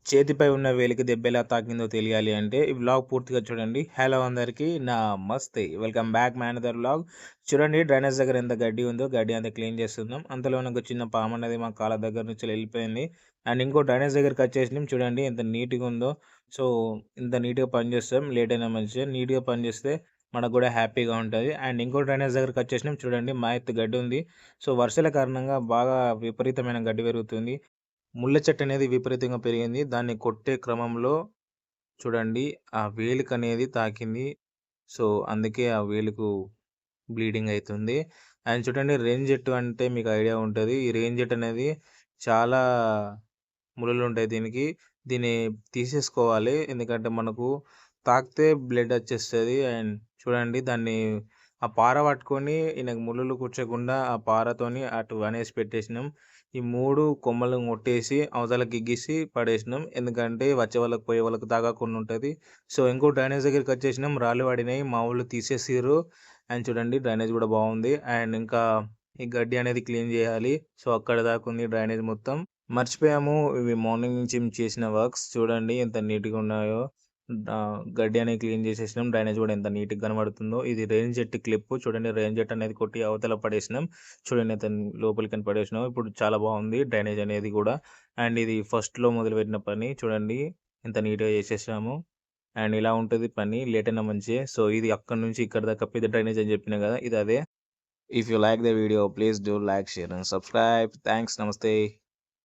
చేతిపై ఉన్న వేలికి దెబ్బెలా తాకిందో తెలియాలి అంటే ఈ వ్లాగ్ పూర్తిగా చూడండి. హలో అందరికీ నమస్తే. Welcome back my another vlog. చూడండి డ్రైనేజ్ దగ్గర ఎంత గడ్డి ఉందో, గడ్డి అంతా క్లీన్ చేస్తున్నాం. అంతలో ఒక చిన్న పాము అనేది మా కాళ్ళ దగ్గర నుంచి వెళ్ళిపోయింది. అండ్ ఇంకో డ్రైనేజ్ దగ్గరికి వచ్చేసినాం. చూడండి ఎంత నీట్‌గా ఉందో. సో ఇంత నీట్‌గా పని చేస్తాం. లేట్ అయినా మంచిదే. నీట్‌గా పని చేస్తే మనకు కూడా హ్యాపీగా ఉంటది. అండ్ ఇంకో డ్రైనేజ్ దగ్గరికి వచ్చేసినాం. చూడండి మా ఎత్తు గడ్డి ఉంది. సో వర్షాల కారణంగా బాగా విపరీతమైన గడ్డి పెరుగుతుంది. ముళ్ళ చెట్టనేది విపరీతంగా పెరిగింది. దాన్ని కొట్టే క్రమంలో చూడండి ఆ వేలికనేది తాకింది. సో, అందుకే ఆ వేలుకు బ్లీడింగ్ అయితుంది. అండ్ చూడండి రేన్ జెట్టు అంటే మీకు ఐడియా ఉంటది. ఈ రేన్ జెట్ అనేది చాలా ముల్లులుంటాయి దీనికి. దీన్ని తీసేసుకోవాలి. ఎందుకంటే మనకు తాకితే బ్లడ్ వచ్చేస్తది. అండ్ చూడండి దాన్ని ఆ పార పట్టుకొని ఈయనకు ముల్లులు గుచ్చకుండా ఆ పారతోని అటు అనేసి పెట్టేసినాం. ఈ 3 కొమ్మలను కొట్టేసి అవతలకి గిగ్గేసి పడేసినాం. ఎందుకంటే వచ్చే వాళ్ళకి, పోయే వాళ్ళకి తాగకుండా ఉంటది. సో, ఇంకో డ్రైనేజ్ దగ్గరికొచ్చేసినాం. రాళ్ళు పడినాయి. మా వోళ్ళు తీసేసిర్రు. అండ్ చూడండి డ్రైనేజ్ గూడా బావుంది. అండ్ ఇంకా ఈ గడ్డి అనేది క్లీన్ జేయాలి. సో, అక్కడి దాకా ఉంది డ్రైనేజ్ మొత్తం. మర్చిపోయాము ఇవి మార్నింగ్ నుంచి చేసిన వర్క్స్ చూడండి ఎంత నీట్‌గా ఉన్నాయో. గడ్డి అనేది క్లీన్ చేసేసినాం. డ్రైనేజ్ గూడా ఎంత నీట్‌గా కనబడుతుందో. ఇది రెయిన్ జెట్ క్లిప్పు చూడండి. రెయిన్ జెట్ అనేది కొట్టి అవతల పడేసినాం. చూడండి ఎంత లోపలికని పడేసినాం. ఇప్పుడు చాలా బావుంది డ్రైనేజ్ అనేది గూడా. అండ్ ఇది ఫస్ట్‌లో మొదలుపెట్టిన పని చూడండి ఎంత నీట్‌గా చేసేసాము. అండ్ ఇలా ఉంటది పని. లేట్ అయినా మంచిదే. సో, ఇది అక్కడి నుంచి ఇక్కడి దాకా పెద్ద డ్రైనేజ్ అని చెప్పినా గదా! ఇది అదే. If you like the video please do like, share and subscribe. Thanks. నమస్తే.